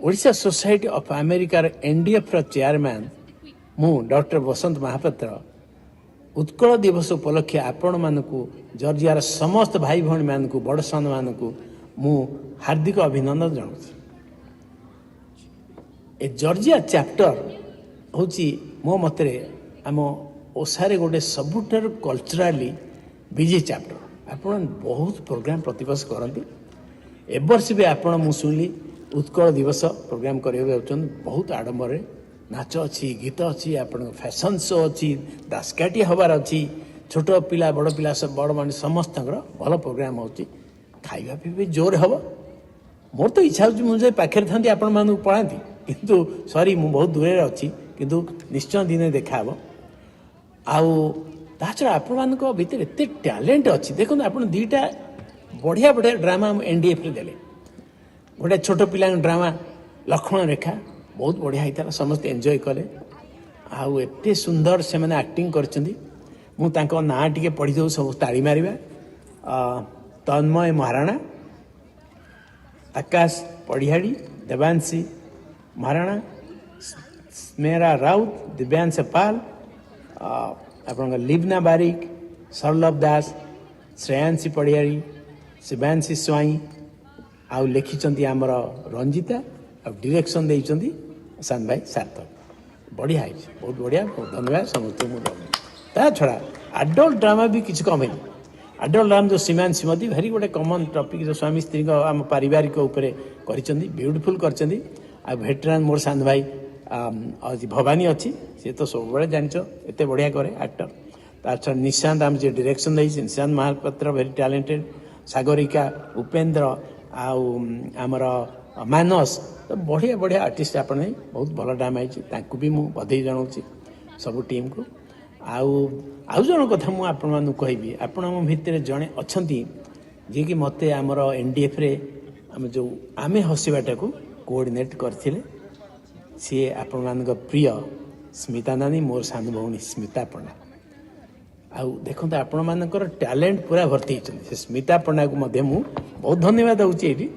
Odisha society of अमेरिकार NDF chairman मु doctor बसंत महापात्र उत्कल दिवस उपलक्षे आपण मानक जर्जियार समस्त भाई भौणी मानक बड़ सान मानक मु हार्दिक अभिनंदन जनाऊँ। ए जर्जिया चैप्टर हूँ मो मतरे आम ओसारे गोटे सबुठार कल्चराली बिजी चैप्टर आपण बहुत प्रोग्राम प्रतिवर्ष करती ए वर्ष भी आपण मु शुणिली उत्कल दिवस प्रोग्राम करने बहुत आडंबर नाच अच्छी गीत अच्छी आपण फैशन शो अच्छी दासकाठी हबार अच्छी छोट पिला बड़ पिला सब बड़ मान समस्त भल प्रोग्राम हो खाଇବା भी जोर हम मोर तो इच्छा हो मुझे पाखे था आपण मानक पढ़ाती किंतु सॉरी मु बहुत दूर अच्छी किंतु निश्चय दिन देखा आउ छड़ा आपण मान भर एत टैलेंट अच्छी देखो आप दुईटा बढ़िया बढ़िया ड्रामा एनडीएफ देले गोटे छोट पिला ड्रामा लक्ष्मण रेखा बहुत बढ़िया होता समस्त एंजॉय कले आउ एते सुंदर से मैंने एक्टिंग करछंदी मु तांको ना टिके पढ़ी दो सब ताड़ी मारिबा तन्मय महाराणा आकाश पढ़ियाड़ी देवांशी महाराणा स्मेरा राउत दिव्यांश पाल आप लिबना बारिक सरलभ दास श्रेयांशी पढ़ियाड़ी शिवांशी स्वाई आउ लिखिंट आमर रंजिता आ डायरेक्शन देइचंदी सान भाई सार्थक बढ़िया है बहुत बढ़िया बहुत धन्यवाद समस्त ता छड़ा आडल्ट ड्रामा भी किसी कम है आडल्ट ड्रामा जो सीमान श्रीमती भारी गोटे कमन टॉपिक जो स्वामी स्त्री आम पारिवारिक उपर करिसेंदी ब्यूटीफुल करछंदी आ भेटरान मोर सान भाई भवानी अच्छी सी तो सब बड़े जानछ एते बढ़िया करे एक्टर ता छड़ा निशांत आम जे डायरेक्शन देइछ निशांत महापात्र वेरी टैलेंटेड सागरिका उपेंद्र आमर मानस तो बढ़िया बढ़िया आर्टिस्ट आप बहुत भल ड्रामा है भी मुझे बधाई जनाऊँ सब टीम को आउ जन कथा मुझे आपण कहबी आपण भितर जड़े अच्छा जी कि मत आमर एनडीएफ रे आम जो आम हसवाटा को कोऑर्डिनेट करते सी आपण प्रिय स्मिता नानी मोर सान भौणी स्मिता पंडा आउ देखो आपण मानकर टैलेंट पूरा भर्ती से स्मिता पंडा को मध्य मु बहुत धन्यवाद दूसरी ये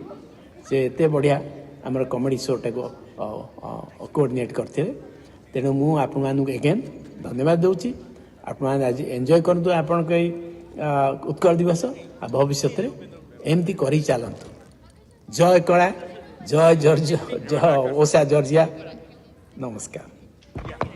से एत बढ़िया आमर कॉमेडी शोटा को कोऑर्डिनेट करते तेणु मु आपण मानक एगेन धन्यवाद दूची आपण आज एंजॉय करतु आपण कई उत्कल दिवस आ भविष्य में एमती करी चलतु जय कला जय जर्जिया जय ओसा जर्जिया नमस्कार।